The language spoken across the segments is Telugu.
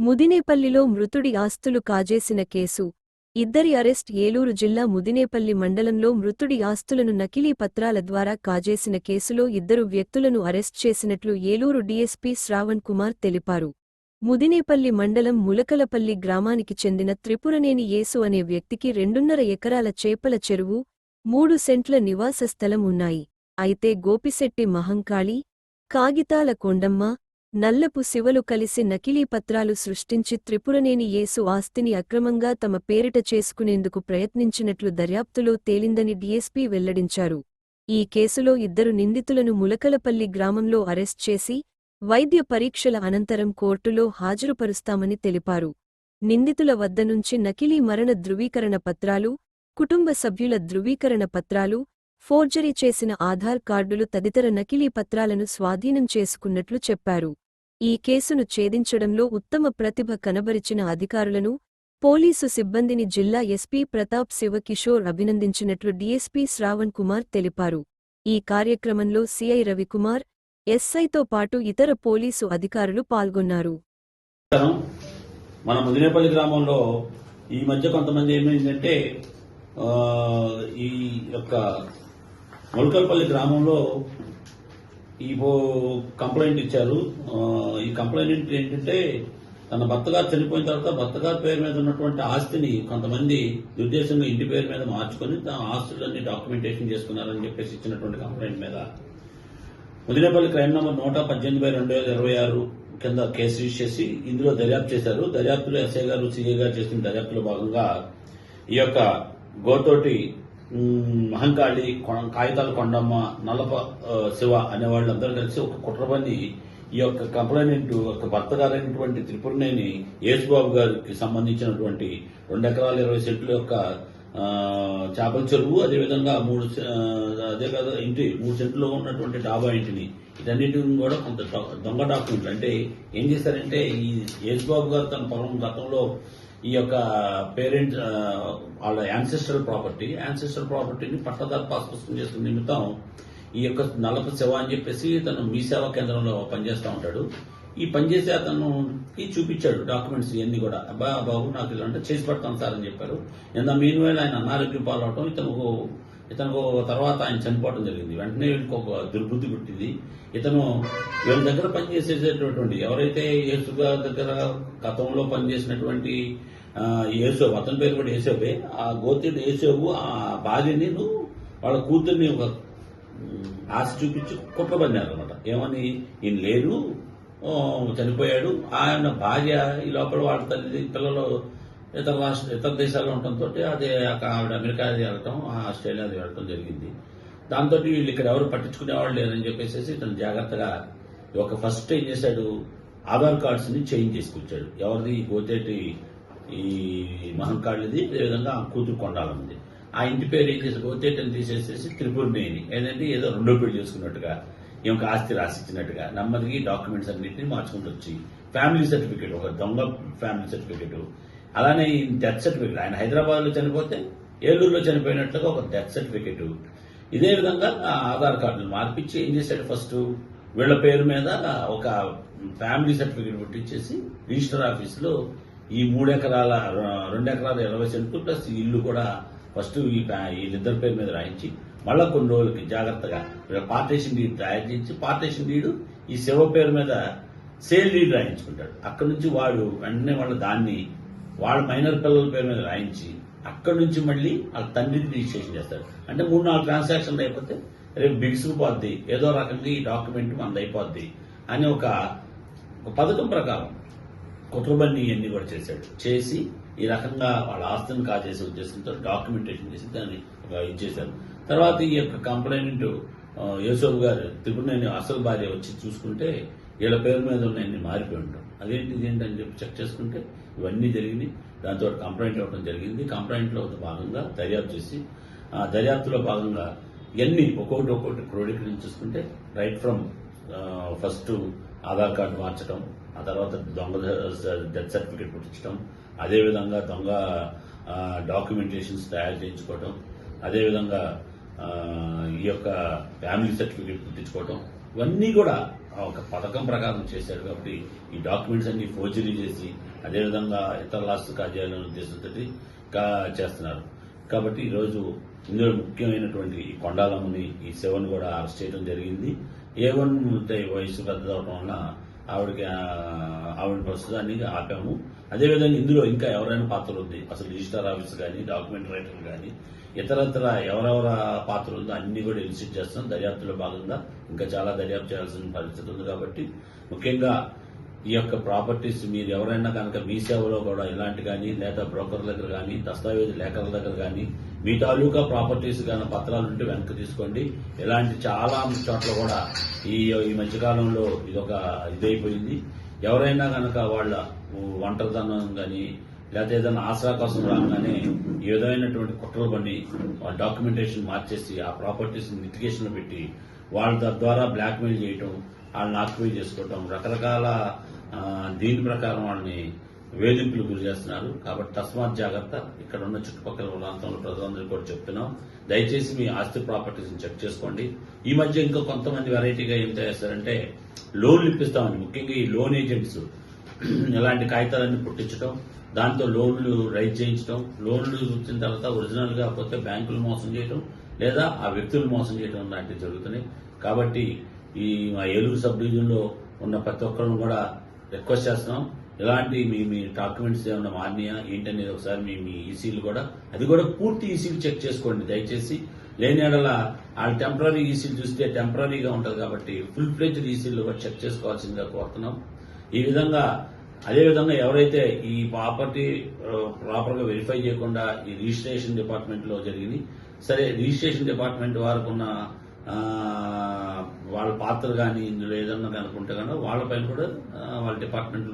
ముదినేపల్లిలో మృతుడి ఆస్తులు కాజేసిన కేసు ఇద్దరి అరెస్ట్ ఏలూరు జిల్లా ముదినేపల్లి మండలంలో మృతుడి ఆస్తులను నకిలీ పత్రాల ద్వారా కాజేసిన కేసులో ఇద్దరు వ్యక్తులను అరెస్ట్ చేసినట్లు ఏలూరు డీఎస్పీ శ్రావణ్ కుమార్ తెలిపారు. ముదినేపల్లి మండలం ములకలపల్లి గ్రామానికి చెందిన త్రిపురనేని యేసు అనే వ్యక్తికి 2.5 ఎకరాల చేపల చెరువు, 3 సెంట్ల నివాస స్థలం ఉన్నాయి. అయితే గోపిశెట్టి మహంకాళి, కాగితాల కొండమ్మ, నల్లపు శివలు కలిసి నకిలీ పత్రాలు సృష్టించి త్రిపురనేని యేసు ఆస్తిని అక్రమంగా తమ పేరిట చేసుకునేందుకు ప్రయత్నించినట్లు దర్యాప్తులో తేలిందని డీఎస్పీ వెల్లడించారు. ఈ కేసులో ఇద్దరు నిందితులను ములకలపల్లి గ్రామంలో అరెస్ట్ చేసి వైద్య పరీక్షల అనంతరం కోర్టులో హాజరుపరుస్తామని తెలిపారు. నిందితుల వద్ద నుంచి నకిలీ మరణ ధృవీకరణ పత్రాలు, కుటుంబ సభ్యుల ధృవీకరణ పత్రాలు, ఫోర్జరీ చేసిన ఆధార్ కార్డులు తదితర నకిలీ పత్రాలను స్వాధీనం చేసుకున్నట్లు చెప్పారు. ఈ కేసును ఛేదించడంలో ఉత్తమ ప్రతిభ కనబరిచిన అధికారులను, పోలీసు సిబ్బందిని జిల్లా ఎస్పీ ప్రతాప్ శివకిషోర్ అభినందించినట్లు డీఎస్పీ శ్రావణ్ కుమార్ తెలిపారు. ఈ కార్యక్రమంలో సిఐ రవికుమార్, ఎస్ఐతో పాటు ఇతర పోలీసు అధికారులు పాల్గొన్నారు. మన ముదినేపల్లి గ్రామంలో ఈ మధ్య కొంతమంది ఏమైందంటే ఈ యొక్క ములకలపల్లి గ్రామంలో ఈ కంప్లైంట్ ఇచ్చారు. ఈ కంప్లైంట్ ఏంటంటే తన భర్తగారు చనిపోయిన తర్వాత భర్తగారి పేరు మీద ఉన్నటువంటి ఆస్తిని కొంతమంది దుర్దేశంగా ఇంటి పేరు మీద మార్చుకుని తన ఆస్తులన్నీ డాక్యుమెంటేషన్ చేసుకున్నారని చెప్పేసి ఇచ్చినటువంటి కంప్లైంట్ మీద ముదినేపల్లి క్రైమ్ నంబర్ 118/2026 కింద కేసు రిజిస్టర్ చేసి ఇందులో దర్యాప్తు చేశారు. దర్యాప్తులో ఎస్ఐ గారు, సిఐ గారు చేసిన దర్యాప్తులో భాగంగా ఈ యొక్క గోతోటి మహంకాళి, కాగితాల కొండమ్మ, నల్లప శివ అనే వాళ్ళందరూ కలిసి ఒక కుట్రపన్ని ఈ యొక్క కంప్లైంట్ ఒక భర్త గారైనటువంటి త్రిపురనేని యేసుబాబు గారికి సంబంధించినటువంటి 2 ఎకరాల 20 సెంట్ల యొక్క చేపల చెరువు, అదేవిధంగా 3 సెంట్లో ఉన్నటువంటి డాబా ఇంటిని, ఇటన్నిటిని కూడా కొంత దొంగ డాక్యుమెంట్లు అంటే ఏం చేశారంటే ఈ యేసుబాబు గారు తన పొలం గతంలో ఈ యొక్క పేరెంట్స్ వాళ్ళ యాన్సెస్ట్రల్ ప్రాపర్టీని పట్టదారు పాస్ పుస్తకం చేసుకునే నిమిత్తం ఈ యొక్క నల్లప శివ అని చెప్పేసి తను మీ సేవా కేంద్రంలో పనిచేస్తూ ఉంటాడు. ఈ పనిచేసే అతనికి చూపించాడు డాక్యుమెంట్స్ ఇవన్నీ కూడా. బాబు నాకు ఇలా అంటే చేసి పెడతాను సార్ అని చెప్పారు. మీన్ వేళ ఆయన అనారోగ్యం పాలవటం, ఇతను తర్వాత ఆయన చనిపోవడం జరిగింది. వెంటనే వీళ్ళకి ఒక దుర్బుద్ధి పుట్టింది. ఇతను వీళ్ళ దగ్గర పనిచేసేటటువంటి ఎవరైతే యేసు దగ్గర గతంలో పనిచేసినటువంటి యేసోబు, అతని పేరు కూడా యేసోబే, ఆ గోత్రుడు యేసోబు ఆ భార్యని వాళ్ళ కూతుర్ని ఒక ఆశ చూపించి కుట్రబన్నారు అనమాట. ఏమని ఈయన లేరు, చనిపోయాడు, ఆయన భార్య ఈ లోపల వాళ్ళ తల్లి పిల్లలు ఇతర దేశాల్లో ఉండటంతో అదే ఆవిడ అమెరికా వెళ్ళటం, ఆస్ట్రేలియా వెళ్ళటం జరిగింది. దాంతో వీళ్ళు ఇక్కడ ఎవరు పట్టించుకునేవాళ్ళు లేరని చెప్పేసి ఇతను జాగ్రత్తగా ఒక ఫస్ట్ ఏం చేశాడు, ఆధార్ కార్డ్స్ ని చేంజ్ చేసుకొచ్చాడు. ఎవరిది గోతేటి ఈ మహంకాళిది, అదేవిధంగా ఆ కూతురు కొండాలన్నది. ఆ ఇంటి పేరు ఏం చేసి గోతేటిని తీసేసేసి త్రిపురనేని ఏదంటే ఏదో రెండో పెళ్లి చేసుకున్నట్టుగా, ఈమెకు ఆస్తి రాసిచ్చినట్టుగా నెమ్మదిగా డాక్యుమెంట్స్ అన్నింటినీ మార్చుకుంటూ వచ్చి ఫ్యామిలీ సర్టిఫికేట్, ఒక దొంగ ఫ్యామిలీ సర్టిఫికేట్, అలానే డెత్ సర్టిఫికేట్, ఆయన హైదరాబాద్ లో చనిపోతే ఏలూరులో చనిపోయినట్లుగా ఒక డెత్ సర్టిఫికేట్, ఇదే విధంగా ఆధార్ కార్డులు మార్పించి ఏం చేశాడు, ఫస్ట్ వీళ్ల పేరు మీద ఒక ఫ్యామిలీ సర్టిఫికేట్ పుట్టించేసి రిజిస్టర్ ఆఫీసులో ఈ 2 ఎకరాల 20 సెంట్లు ప్లస్ ఇల్లు కూడా ఫస్ట్ వీళ్ళిద్దరి పేరు మీద రాయించి మళ్ళా కొన్ని రోజులకి జాగ్రత్తగా పార్టీషన్ డీడ్ తయారు చేయించి పార్టీషన్ డీడ్ ఈ శివ పేరు మీద సేల్ డీడ్ రాయించుకుంటాడు. అక్కడి నుంచి వాడు వెంటనే వాళ్ళ మైనర్ పిల్లల పేరు మీద రాయించి అక్కడి నుంచి మళ్ళీ వాళ్ళ తండ్రిని రిజిస్ట్రేషన్ చేస్తాడు. అంటే 3-4 ట్రాన్సాక్షన్లు అయిపోతే రేపు బిగుసుకుపోద్ది, ఏదో రకంగా ఈ డాక్యుమెంట్ మనది అయిపోద్ది అని ఒక పథకం ప్రకారం కుట్రబన్ని ఇవన్నీ కూడా చేసి ఈ రకంగా వాళ్ళ ఆస్తిని కాజేసే ఉద్దేశంతో డాక్యుమెంటేషన్ చేసి దాన్ని ఇచ్చేశారు. తర్వాత ఈ యొక్క కంప్లైంట్ యేసోబు గారు త్రిపురనేని అసలు భార్య వచ్చి చూసుకుంటే వీళ్ళ పేరు మీద ఉన్నాయన్ని మారిపోయి ఉంటాం. ఇదేంటని చెప్పి చెక్ చేసుకుంటే ఇవన్నీ జరిగింది. దాంతో కంప్లైంట్ ఇవ్వడం జరిగింది. కంప్లైంట్లో భాగంగా దర్యాప్తు చేసి ఆ దర్యాప్తులో భాగంగా ఇవన్నీ ఒక్కొక్కటి క్రోడీకరించి చూసుకుంటే right from first Aadhaar card మార్చడం, ఆ తర్వాత దొంగ డెత్ సర్టిఫికేట్ పుట్టించడం, అదేవిధంగా దొంగ డాక్యుమెంటేషన్స్ తయారు చేయించుకోవటం, అదేవిధంగా ఈ యొక్క ఫ్యామిలీ సర్టిఫికేట్ పుట్టించుకోవటం, ఇవన్నీ కూడా ఒక పథకం ప్రకారం చేశారు. కాబట్టి ఈ డాక్యుమెంట్స్ అన్ని ఫోర్జరీ చేసి అదేవిధంగా ఇతర ఆస్తులు కాజేయాలనే ఉద్దేశంతో చేస్తున్నారు. కాబట్టి ఈరోజు ఇందులో ముఖ్యమైనటువంటి ఈ కొండాలమ్మని, ఈ శివన్ కూడా అరెస్ట్ చేయడం జరిగింది. A1 వయసు పెద్దదవడం వల్ల ఆవిడ ప్రస్తుతాన్ని ఆపాము. అదేవిధంగా ఇందులో ఇంకా ఎవరైనా పాత్ర ఉంది, అసలు రిజిస్టర్ ఆఫీస్ కానీ, డాక్యుమెంట్ రైటర్ కానీ, ఇతరత్ర ఎవరెవర పాత్ర ఉందో అన్ని కూడా ఎలిసిట్ చేస్తున్నాం. దర్యాప్తులో భాగంగా ఇంకా చాలా దర్యాప్తు చేయాల్సిన పరిస్థితి ఉంది. కాబట్టి ముఖ్యంగా ఈ యొక్క ప్రాపర్టీస్ మీరు ఎవరైనా కనుక మీ సేవలో కూడా ఇలాంటి కానీ, లేదా బ్రోకర్ల దగ్గర కానీ, దస్తావేజ్ లేఖల దగ్గర కానీ మీ తాలూకా ప్రాపర్టీస్ కానీ పత్రాలు ఉంటే వెనక్కి తీసుకోండి. ఇలాంటి చాలా చోట్ల కూడా ఈ మధ్యకాలంలో ఇదొక ఇదైపోయింది. ఎవరైనా కనుక వాళ్ళ ఒంటరితనం కానీ, లేకపోతే ఏదైనా ఆసరా కోసం రాగానే ఈ విధమైనటువంటి కుట్రలు పని డాక్యుమెంటేషన్ మార్చేసి ఆ ప్రాపర్టీస్ లిటిగేషన్ లో పెట్టి వాళ్ళ ద్వారా బ్లాక్మెయిల్ చేయటం, వాళ్ళని ఆక్యుపై చేసుకోవటం, రకరకాల దీని ప్రకారం వాళ్ళని వేధింపులు గురి చేస్తున్నారు. కాబట్టి తస్మాత్ జాగ్రత్త. ఇక్కడ ఉన్న చుట్టుపక్కల ప్రాంతంలో ప్రజలందరికీ కూడా చెప్తున్నాం, దయచేసి మీ ఆస్తి ప్రాపర్టీస్ చెక్ చేసుకోండి. ఈ మధ్య ఇంకా కొంతమంది వెరైటీగా ఏం చేస్తారంటే లోన్లు ఇప్పిస్తామని, ముఖ్యంగా ఈ లోన్ ఏజెంట్స్ ఇలాంటి కాగితాలన్నీ పుట్టించడం, దాంతో లోన్లు రైజ్ చేయించడం, లోన్లు వచ్చిన తర్వాత ఒరిజినల్ గా పోతే బ్యాంకులు మోసం చేయడం, లేదా ఆ వ్యక్తులు మోసం చేయడం లాంటివి జరుగుతున్నాయి. కాబట్టి ఈ మా ఏలూరు సబ్ డివిజన్ లో ఉన్న ప్రతి ఒక్కరిని కూడా రిక్వెస్ట్ చేస్తున్నాం, ఇలాంటి మీ డాక్యుమెంట్స్ ఏమన్నా మారినాయా ఏంటనేది ఒకసారి మీ ఈసీలు కూడా అది కూడా పూర్తి ఈసీలు చెక్ చేసుకోండి దయచేసి. లేని ఎడల వాళ్ళు టెంపరీ ఈసీలు చూస్తే టెంపరీగా ఉంటుంది. కాబట్టి ఫుల్ ఫ్లెడ్జ్డ్ ఈసీలు కూడా చెక్ చేసుకోవాల్సిందిగా కోరుతున్నాం. ఈ విధంగా అదేవిధంగా ఎవరైతే ఈ ప్రాపర్టీ ప్రాపర్ గా వెరిఫై చేయకుండా ఈ రిజిస్ట్రేషన్ డిపార్ట్మెంట్ లో జరిగింది, సరే రిజిస్ట్రేషన్ డిపార్ట్మెంట్ వారికి ఉన్న వాళ్ళ పాత్ర కానీ ఇందులో ఏదన్నా కనుకుంటే కనుక వాళ్ళపైన కూడా వాళ్ళ డిపార్ట్మెంట్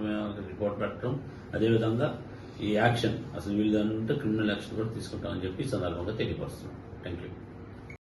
రిపోర్ట్ పెట్టడం, అదేవిధంగా ఈ యాక్షన్ అసలు వీళ్ళు ఉంటే క్రిమినల్ యాక్షన్ కూడా తీసుకుంటామని చెప్పి ఈ సందర్భంగా తెలియపరుస్తున్నాం. Thank you.